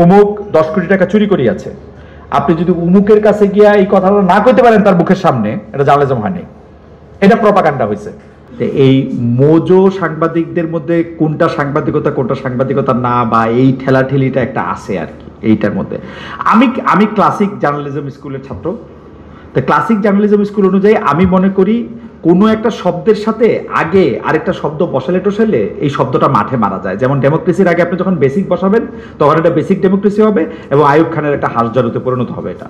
অমুক 10 কোটি টাকা চুরি করিয়াছে, আপনি যদি উমুকের কাছে গিয়া এই কথাটা না কইতে পারেন তার মুখের সামনে, এটা জার্নালিজম হয়নি, এটা প্রপাগান্ডা হয়েছে। এই মোজো সাংবাদিকদের মধ্যে কোনটা সাংবাদিকতা না, বা এই ঠেলাঠেলিটা একটা আছে আর কি এইটার মধ্যে। আমি ক্লাসিক জার্নালিজম স্কুলের ছাত্র। তো ক্লাসিক জার্নালিজম স্কুল অনুযায়ী আমি মনে করি কোনো একটা শব্দের সাথে আগে আরেকটা শব্দ বসালে টসালে এই শব্দটা মাঠে মারা যায়। যেমন ডেমোক্রেসির আগে আপনি যখন বেসিক বসাবেন তখন এটা বেসিক ডেমোক্রেসি হবে এবং আইয়ুব খানের একটা হাসজারুতে পরিণত হবে। এটা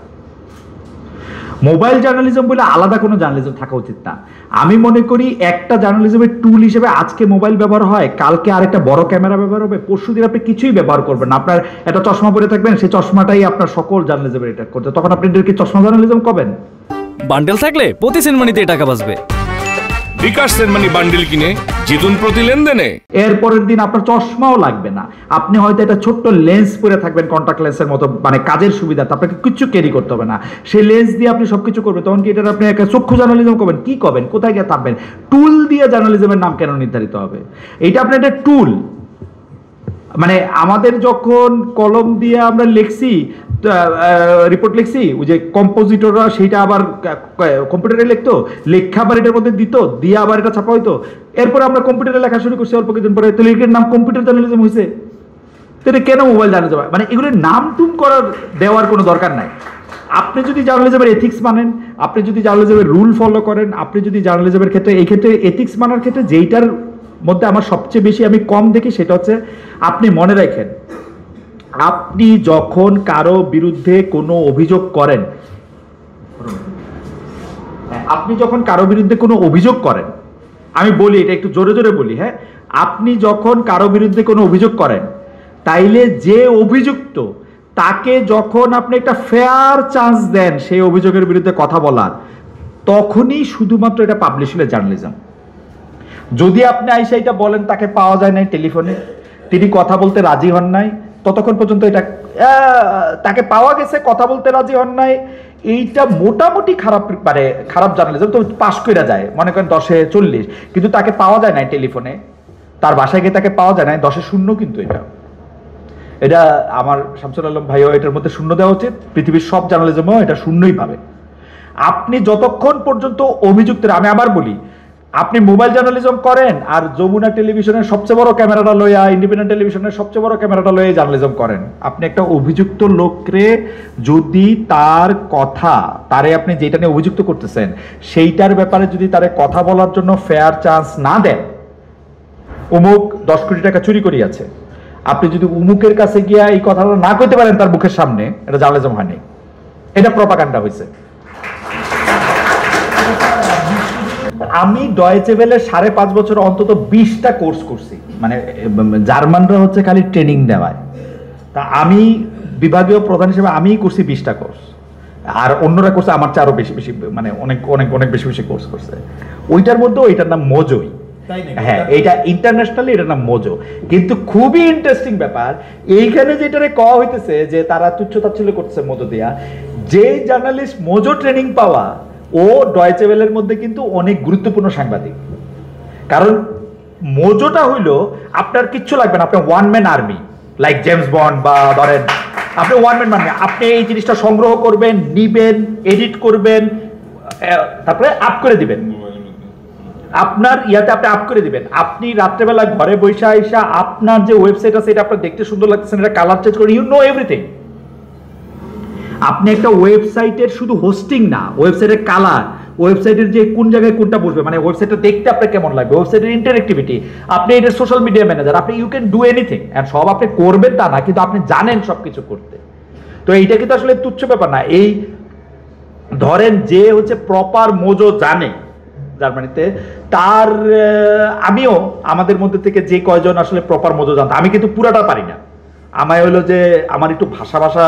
মোবাইল জার্নালিজম বলে আলাদা কোনো জার্নালিজম থাকা উচিত না। আমি মনে করি একটা জার্নালিজমের টুল হিসেবে আজকে মোবাইল ব্যবহার হয়, কালকে আরেকটা বড় ক্যামেরা ব্যবহার হবে, পরশুদিন আপনি কিছুই ব্যবহার করবেন না, আপনার একটা চশমা পরে থাকবেন, সেই চশমাটাই আপনার সকল জার্নালিজমের এটা করছে, তখন আপনি এদেরকে চশমা জার্নালিজম করবেন। বান্ডেল থাকলে প্রতি সেনমানিতে টাকা বাঁচবে। বিকাশ সেনমানি বান্ডেল কিনে জিতুন প্রতি লেনদেনে। এরপরের দিন আপনার চশমাও লাগবে না, আপনি হয়তো একটা ছোট্ট লেন্স পরে থাকবেন, কন্টাক্ট লেন্সের মতো, মানে কাজের সুবিধা, আপনাকে কিছু ক্যারি করতে হবে না, সেই লেন্স দিয়ে আপনি সবকিছু করবেন। তখন কি এটা আপনি একটা চক্ষু জার্নালিজম করবেন? কি করবেন? কোথায় গিয়ে থাকবেন? টুল দিয়ে জার্নালিজমের নাম কেন নির্ধারিত হবে? এটা আপনার একটা টুল। মানে আমাদের যখন কলম দিয়ে আমরা লিখছি, রিপোর্ট লিখছি, ওই যে কম্পোজিটররা সেইটা আবার কম্পিউটারে লিখতো, লেখা আবার এটার মধ্যে দিত, দিয়ে আবার এটা ছাপা হইতো, এরপর আমরা কম্পিউটারে লেখা শুরু করছি অল্প কিছুদিন পরে, তো এর নাম কম্পিউটার জার্নালিজম হয়েছে। তো এটা কেন মোবাইল জার্নালিজম? মানে এগুলোর নাম টুম করার দেওয়ার কোনো দরকার নাই। আপনি যদি জার্নালিজমের এথিক্স মানেন, আপনি যদি জার্নালিজমের রুল ফলো করেন, আপনি যদি জার্নালিজমের ক্ষেত্রে এই ক্ষেত্রে এথিক্স মানার ক্ষেত্রে যেইটার মধ্যে আমার সবচেয়ে বেশি আমি কম দেখি সেটা হচ্ছে, আপনি মনে রাখেন, আপনি যখন কারো বিরুদ্ধে কোনো অভিযোগ করেন, আমি বলি এটা একটু জোরে জোরে বলি, হ্যাঁ, আপনি যখন কারো বিরুদ্ধে কোনো অভিযোগ করেন, তাইলে যে অভিযুক্ত তাকে যখন আপনি একটা ফেয়ার চান্স দেন সেই অভিযোগের বিরুদ্ধে কথা বলার, তখনই শুধুমাত্র এটা পাবলিশ হলে জার্নালিজম। যদি আপনি আইসা এটা বলেন তাকে পাওয়া যায় নাই টেলিফোনে, তিনি কথা বলতে রাজি হন নাই, ততক্ষণ পর্যন্ত এটা তাকে পাওয়া গেছে, কথা বলতে রাজি হন নাই, এইটা মোটামুটি খারাপ জার্নালিজম। তো পাশ করে যায়, মনে করেন 10-এ 40, কিন্তু তাকে পাওয়া যায় নাই টেলিফোনে, তার বাসায় গিয়ে তাকে পাওয়া যায় নাই, 10-এ 0 কিন্তু এটা আমার শামসুল আলম ভাইও এটার মধ্যে 0 দেওয়া উচিত। পৃথিবীর সব জার্নালিজমও এটা 0ই পাবে। আপনি যতক্ষণ পর্যন্ত অভিযুক্তের, আমি আবার বলি, আপনি মোবাইল জার্নালিজম করেন আর যমুনা টেলিভিশনের সবচেয়ে বড় ক্যামেরাটা লইয়া, ইন্ডিপেন্ডেন্ট টেলিভিশনের সবচেয়ে বড় ক্যামেরাটা লইয়া জার্নালিজম করেন, আপনি একটা অভিযুক্ত লোকরে যদি তার কথা, তারে আপনি যেটা নিয়ে অভিযুক্ত করতেছেন সেইটার ব্যাপারে যদি তারে কথা বলার জন্য ফেয়ার চান্স না দেন, অমুক 10 কোটি টাকা চুরি করিয়াছে, আপনি যদি উমুকের কাছে গিয়া এই কথাটা না কইতে পারেন তার মুখের সামনে, এটা জার্নালিজম হয়নি, এটা প্রপাগান্ডা হয়েছে। আমি ডয়েচে ওয়েলে 5.5 বছর অন্তত 20টা কোর্স করছি, মানে জার্মানরা হচ্ছে খালি ট্রেনিং দেওয়ায়, তা আমি বিভাগীয় প্রধান হিসেবে আমি করছি 20টা কোর্স, আর অন্যরা করছে আমার চেয়ে আরো বেশি বেশি, মানে অনেক অনেক অনেক বেশি বেশি কোর্স করছে। ওইটার মধ্যে ওইটার নাম মোজোই, হ্যাঁ, এইটা ইন্টারন্যাশনালি এটার নাম মোজো। কিন্তু খুবই ইন্টারেস্টিং ব্যাপার এইখানে যেটারে কওয়া হইতেছে যে তারা তুচ্ছ-তাচ্ছিল্য করছে মোজো দিয়া, যে জার্নালিস্ট মোজো ট্রেনিং পাওয়া, ও ডয়েচে ওয়েলের মধ্যে কিন্তু অনেক গুরুত্বপূর্ণ সাংবাদিক। কারণ মোজোটা হইল আপনার কিচ্ছু লাগবে না, আপনি one man army, like James bond, বা ধরেন আপনি ওয়ান ম্যান আর্মি, আপনি এই জিনিসটা সংগ্রহ করবেন, নিবেন, এডিট করবেন, তারপরে আপ করে দিবেন, আপনার ইয়াতে আপনি আপ করে দিবেন। আপনি রাত্রেবেলা ঘরে বসে আইসা আপনার যে ওয়েবসাইট আছে এটা আপনার দেখতে সুন্দর লাগতেছে, এটা কালার চেঞ্জ করে, ইউ নো এভরিথিং। আপনি একটা ওয়েবসাইটের শুধু হোস্টিং না, ওয়েবসাইটের কালার, ওয়েবসাইটের যে কোন জায়গায় কোনটা বসবে, মানে ওয়েবসাইটটা দেখতে আপনার কেমন লাগবে, ওয়েবসাইটের ইন্টারেক্টিভিটি, আপনি এটা সোশ্যাল মিডিয়া ম্যানেজার, আপনি you can do anything. And সব আপনি করবেন তা না, কিন্তু আপনি জানেন সবকিছু করতে। তো এইটা কিন্তু আসলে তুচ্ছ ব্যাপার না। এই ধরেন যে হচ্ছে প্রপার মোজো জানে জার্মানিতে, তার আমিও আমাদের মধ্যে থেকে যে কয়জন আসলে প্রপার মোজো জানতো, আমি কিন্তু পুরাটা পারি না। আমার হলো যে আমার একটু ভাষা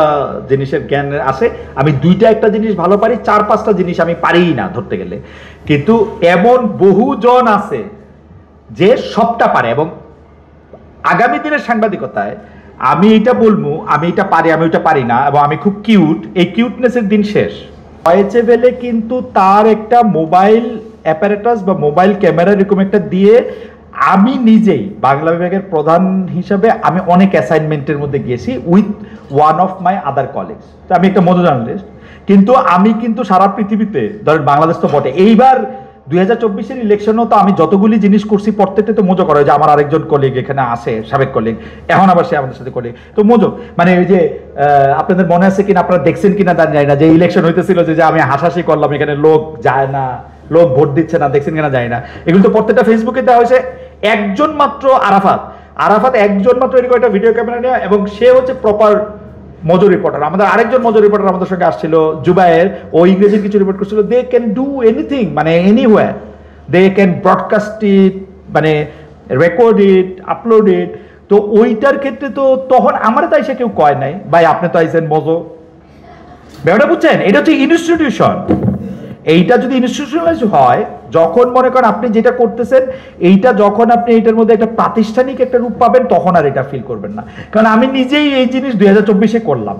জিনিসের জ্ঞান আছে, আমি 2টা একটা জিনিস ভালো পারি, 4-5টা জিনিস আমি পারিই না ধরতে গেলে। কিন্তু এমন বহুজন আছে যে সবটা পারে, এবং আগামী দিনের সাংবাদিকতায় আমি এটা বলবো, আমি এটা পারি, আমি ওইটা পারি না, এবং আমি খুব কিউট, এই কিউটনেসের দিন শেষ। ডয়েচে ওয়েলে কিন্তু তার একটা মোবাইল অ্যাপারেটাস বা মোবাইল ক্যামেরা এরকম একটা দিয়ে আমি নিজেই বাংলা বিভাগের প্রধান হিসাবে আমি অনেক অ্যাসাইনমেন্টের মধ্যে গেছি with one of my other colleagues. তো আমি একটা মজা জার্নালিস্ট, কিন্তু আমি কিন্তু সারা পৃথিবীতে ধরেন বাংলাদেশ তো বটে, এইবার 2024-এর ইলেকশনও তো আমি যতগুলি জিনিস করছি প্রত্যেকটা তো মজা করে, যে আমার আরেকজন কলিগ এখানে আসে, সাবেক কলিগ, এখন আবার সে আমাদের সাথে কলিগ, তো মজো মানে ওই যে আপনাদের মনে আছে কিনা, আপনারা দেখছেন কিনা তা জানি না, যে ইলেকশন হইতেছিল যে আমি হাসাহাসি করলাম, এখানে লোক যায় না, লোক ভোট দিচ্ছে না, দেখছেন কিনা জানি না, এগুলো তো প্রত্যেকটা ফেসবুকে দেওয়া হয়েছে। একজন মাত্র আরাফাত একজন মাত্র এরকম একটা ভিডিও ক্যামেরা নেওয়া, এবং সে হচ্ছে প্রপার মজুর রিপোর্টার। আমাদের আরেকজন মজুর রিপোর্টার আমাদের সঙ্গে আসছিল জুবায়ের, ও ইংরেজির কিছু রিপোর্ট করছিল। দে ক্যান ডু এনিথিং, মানে এনিওয়্যার দে ক্যান ব্রডকাস্ট ইট, মানে রেকর্ড ইট, আপলোড ইট। তো ওইটার ক্ষেত্রে তো তখন আমার তাই সে কেউ কয় নাই, ভাই আপনি তো আইসেন মজো, ব্যাপারটা বুঝছেন? এটা হচ্ছে ইনস্টিটিউশন। এইটা যদি ইনস্টিটিউশনালাইজ হয়, যখন মনে করেন আপনি যেটা করতেছেন এইটা, যখন আপনি এইটার মধ্যে একটা প্রাতিষ্ঠানিক একটা রূপ পাবেন, তখন আর এটা ফিল করবেন না। কারণ আমি নিজেই এই জিনিস 2024-এ করলাম।